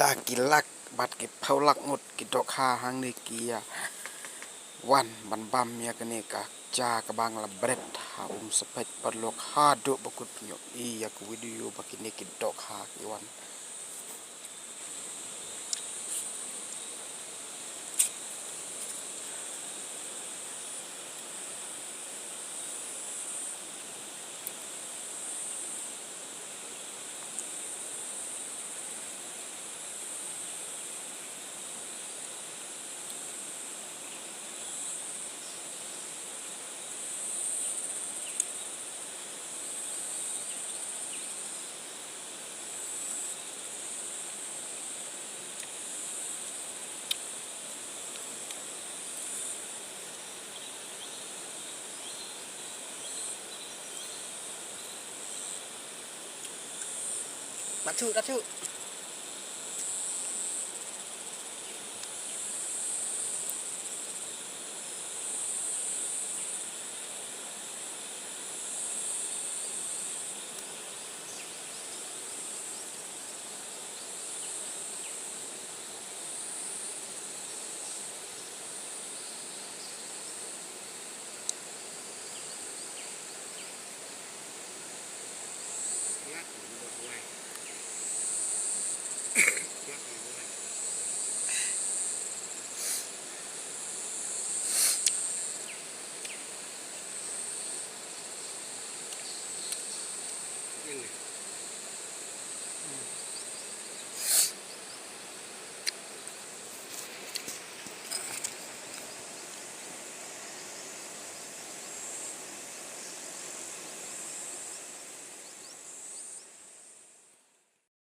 ดากิลักบัดกิเผาลักงดกิดอกคาหังเนกียวันบันบามเมียกันเนกะจากบางละเบรดหาสเปดปลอกฮาดุบกุดพญอกอียากวิดีโอบักิเนกิดอกคากิวันรับชู